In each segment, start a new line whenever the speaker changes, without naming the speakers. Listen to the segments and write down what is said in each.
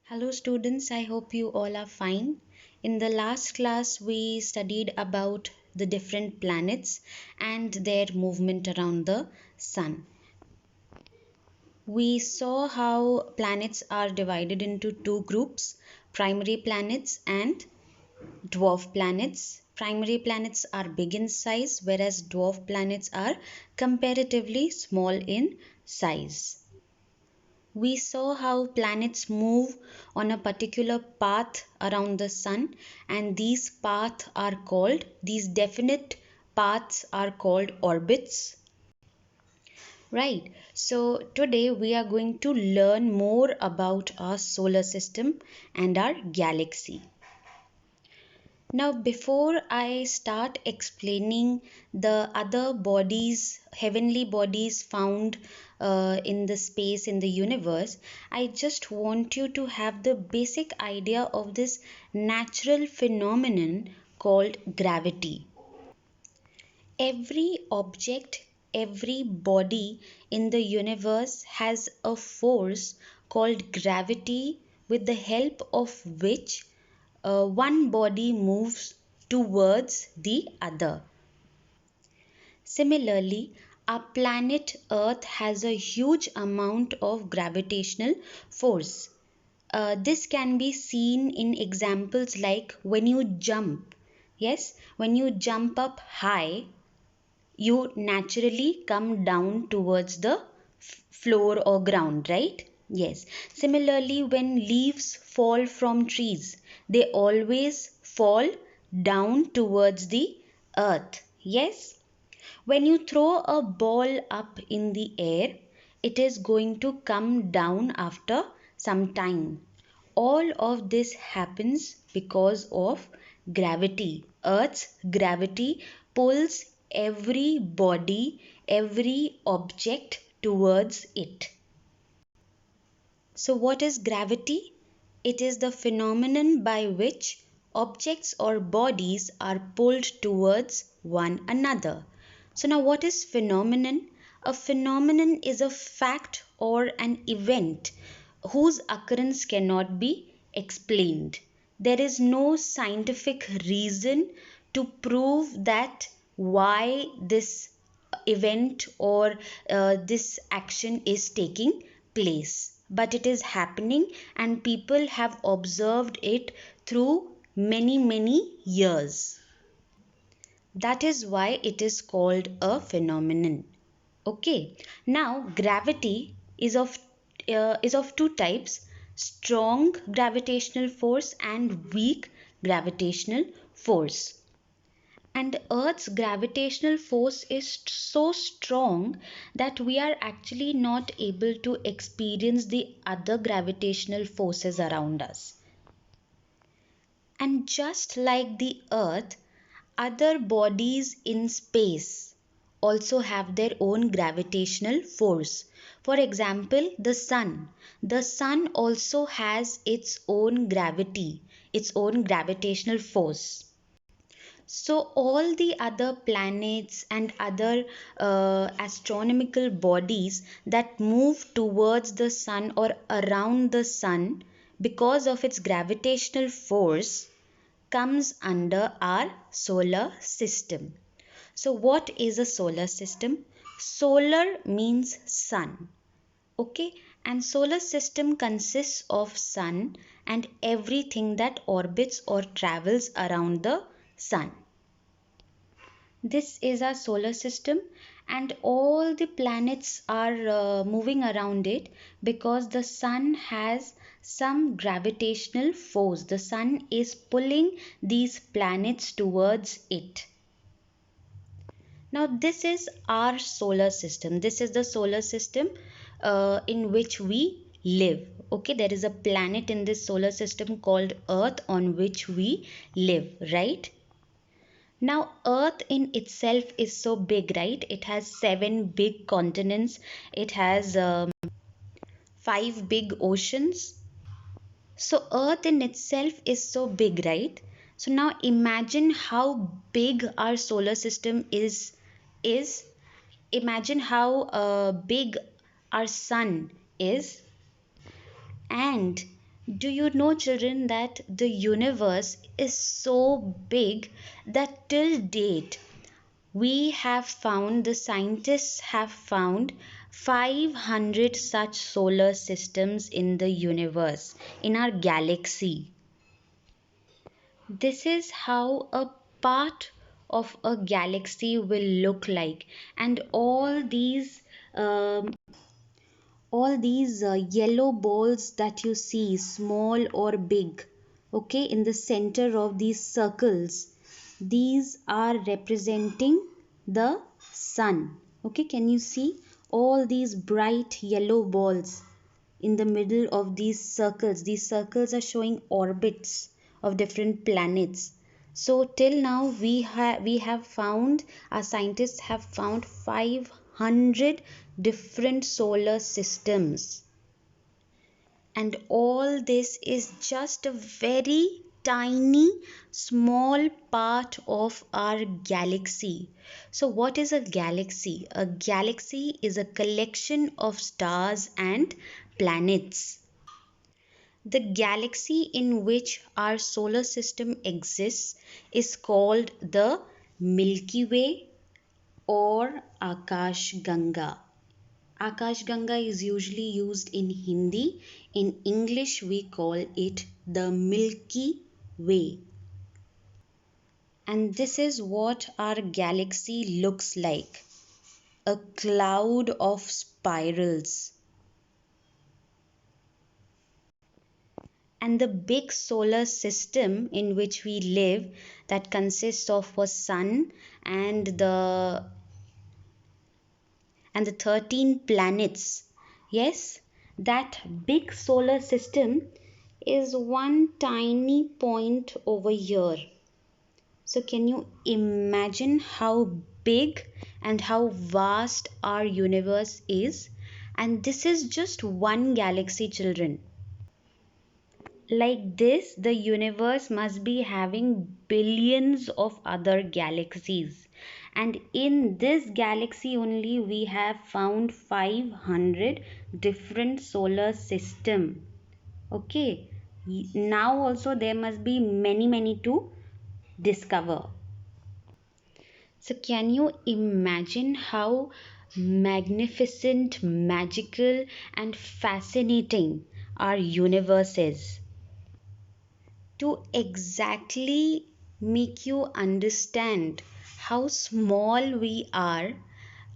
Hello students, I hope you all are fine. In the last class, we studied about the different planets and their movement around the sun. We saw how planets are divided into two groups, primary planets and dwarf planets. Primary planets are big in size, whereas dwarf planets are comparatively small in size. We saw how planets move on a particular path around the sun, and these definite paths are called orbits. Right. So today we are going to learn more about our solar system and our galaxy. Now, before I start explaining the other bodies, heavenly bodies found in the space in the universe, I just want you to have the basic idea of this natural phenomenon called gravity. Every object, every body in the universe has a force called gravity, with the help of which one body moves towards the other. Similarly, our planet Earth has a huge amount of gravitational force. This can be seen in examples like when you jump. Yes, when you jump up high, you naturally come down towards the floor or ground, right? Yes. Similarly, when leaves fall from trees, they always fall down towards the earth. Yes. When you throw a ball up in the air, it is going to come down after some time. All of this happens because of gravity. Earth's gravity pulls every body, every object towards it. So, what is gravity? It is the phenomenon by which objects or bodies are pulled towards one another. So, now what is phenomenon? A phenomenon is a fact or an event whose occurrence cannot be explained. There is no scientific reason to prove that why this event or this action is taking place, but it is happening and people have observed it through many years. That is why it is called a phenomenon. Okay, now gravity is of two types: strong gravitational force and weak gravitational force. And Earth's gravitational force is so strong that we are actually not able to experience the other gravitational forces around us. And just like the Earth, other bodies in space also have their own gravitational force. For example, the sun. The sun also has its own gravity, its own gravitational force. So, all the other planets and other astronomical bodies that move towards the sun or around the sun because of its gravitational force comes under our solar system. So, what is a solar system? Solar means sun. Okay, and solar system consists of sun and everything that orbits or travels around the sun. This is our solar system, and all the planets are moving around it because the sun has some gravitational force. The sun is pulling these planets towards it. Now, this is our solar system. This is the solar system in which we live. Okay, there is a planet in this solar system called Earth on which we live, right? Now, Earth in itself is so big, right? It has seven big continents. It has five big oceans. So, Earth in itself is so big, right? So now imagine how big our solar system is. Imagine how big our sun is, and Do you know, children, that the universe is so big that till date the scientists have found 500 such solar systems in the universe, in our galaxy. This is how a part of a galaxy will look like, and all these yellow balls that you see, small or big, okay, in the center of these circles, these are representing the sun. Okay, can you see all these bright yellow balls in the middle of these circles? These circles are showing orbits of different planets. So till now we have found, our scientists have found 500 different solar systems, and all this is just a very tiny small part of our galaxy. So what is a galaxy? A galaxy is a collection of stars and planets. The galaxy in which our solar system exists is called the Milky Way or Akash Ganga. Akash Ganga is usually used in Hindi. In English, we call it the Milky Way. And this is what our galaxy looks like, a cloud of spirals. And the big solar system in which we live, that consists of a sun and the 13 planets. Yes, that big solar system is one tiny point over here. So can you imagine how big and how vast our universe is? And this is just one galaxy, children. Like this, the universe must be having billions of other galaxies. And in this galaxy only, we have found 500 different solar system. Okay. Now also there must be many, many to discover. So can you imagine how magnificent, magical, and fascinating our universe is? To exactly make you understand how small we are,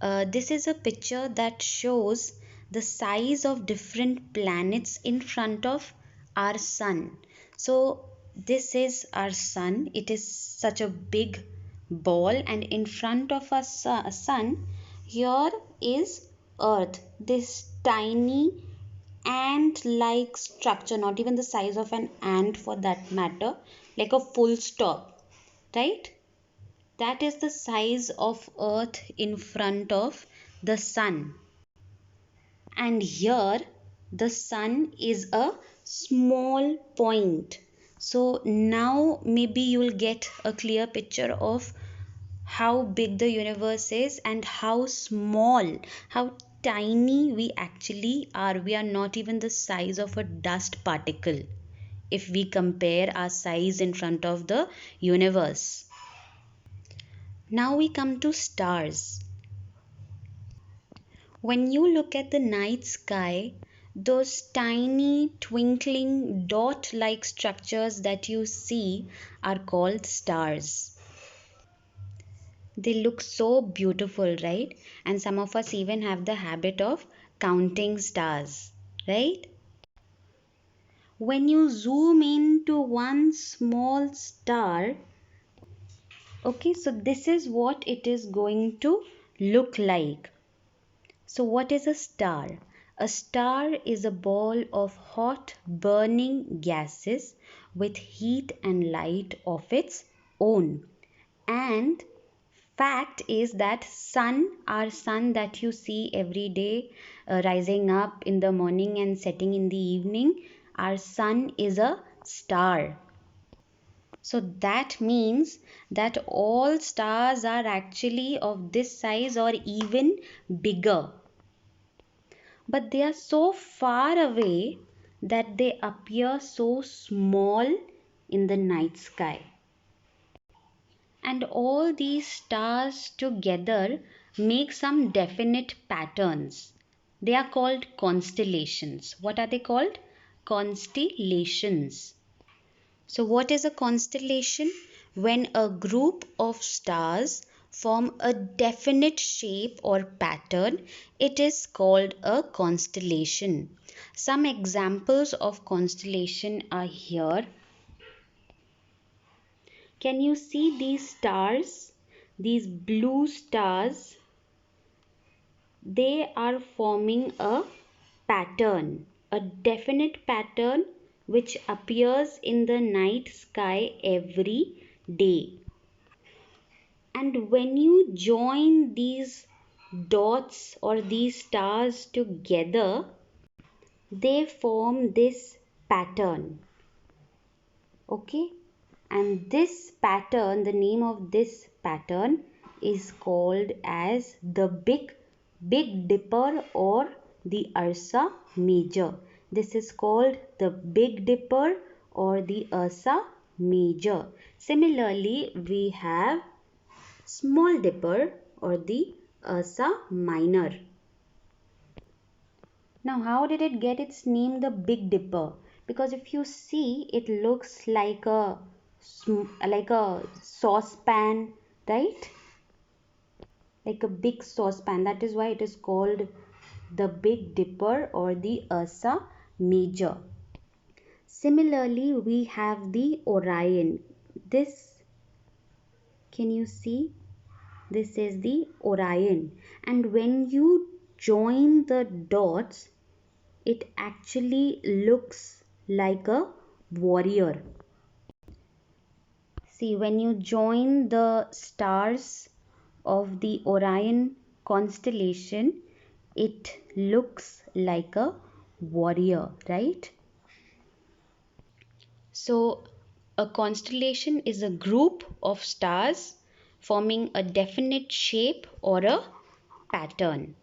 this is a picture that shows the size of different planets in front of our sun. So this is our sun. It is such a big ball, and in front of our sun here is earth, this tiny ant like structure, not even the size of an ant for that matter, like a full stop, right? That is the size of earth in front of the sun. And here the sun is a small point. So now maybe you will get a clear picture of how big the universe is and how small, how tiny we actually are. We are not even the size of a dust particle if we compare our size in front of the universe. Now we come to stars. When you look at the night sky, those tiny twinkling dot like structures that you see are called stars. They look so beautiful, right? And some of us even have the habit of counting stars, right? When you zoom into one small star, okay, so this is what it is going to look like. So, what is a star? A star is a ball of hot, burning gases with heat and light of its own. And fact is that our sun that you see every day, rising up in the morning and setting in the evening, our sun is a star. So that means that all stars are actually of this size or even bigger. But they are so far away that they appear so small in the night sky. And all these stars together make some definite patterns. They are called constellations. What are they called? Constellations. So, what is a constellation? When a group of stars form a definite shape or pattern, it is called a constellation. Some examples of constellation are here. Can you see these stars? These blue stars, they are forming a pattern, a definite pattern which appears in the night sky every day. And when you join these dots or these stars together, they form this pattern. Okay? And this pattern, the name of this pattern is called as the Big Dipper or the Ursa Major. This is called the Big Dipper or the Ursa Major. Similarly, we have Small Dipper or the Ursa Minor. Now, how did it get its name, the Big Dipper? Because if you see, it looks like a saucepan, right? Like a big saucepan. That is why it is called the Big Dipper or the Ursa Major. Similarly, we have the Orion. This, can you see? This is the Orion. And when you join the dots, it actually looks like a warrior. See, when you join the stars of the Orion constellation, it looks like a warrior, right? So, a constellation is a group of stars forming a definite shape or a pattern.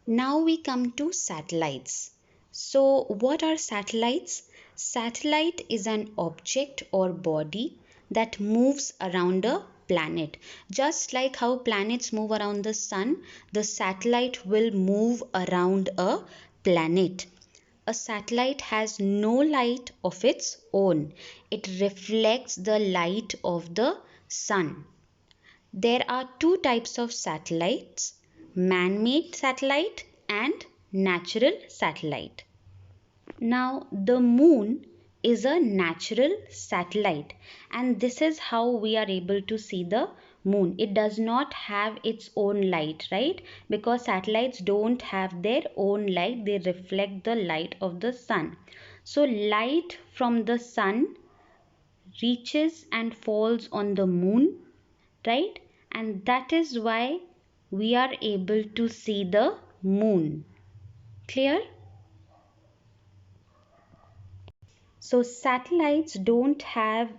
Now we come to satellites. So, what are satellites? Satellite is an object or body that moves around a planet. Just like how planets move around the sun, the satellite will move around a planet. A satellite has no light of its own. It reflects the light of the sun. There are two types of satellites, man-made satellite and natural satellite. Now, the moon is a natural satellite, and this is how we are able to see the moon. It does not have its own light, right? Because satellites don't have their own light, they reflect the light of the sun. So, light from the sun reaches and falls on the moon, right? And that is why we are able to see the moon. Clear? So satellites don't have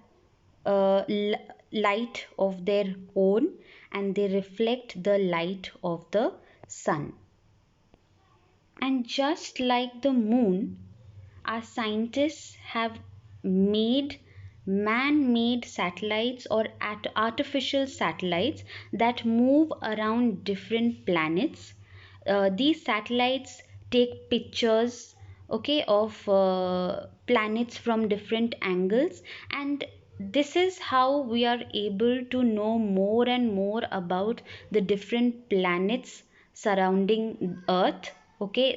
light of their own, and they reflect the light of the sun. And just like the moon, our scientists have made man-made satellites or artificial satellites that move around different planets. These satellites take pictures, okay, of planets from different angles, and this is how we are able to know more and more about the different planets surrounding Earth, okay,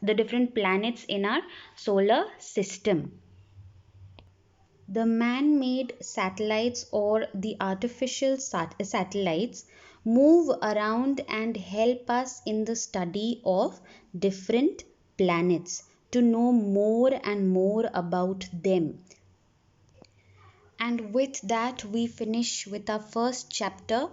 the different planets in our solar system. The man-made satellites or the artificial satellites move around and help us in the study of different planets to know more and more about them. And with that, we finish with our first chapter,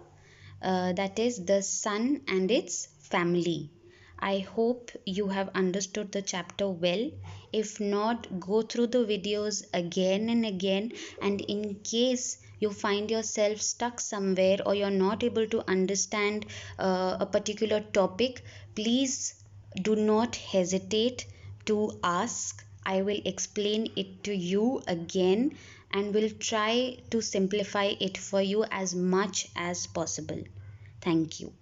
that is the sun and its family. I hope you have understood the chapter well. If not, go through the videos again and again, and in case you find yourself stuck somewhere, or you're not able to understand a particular topic, please do not hesitate to ask. I will explain it to you again and will try to simplify it for you as much as possible. Thank you.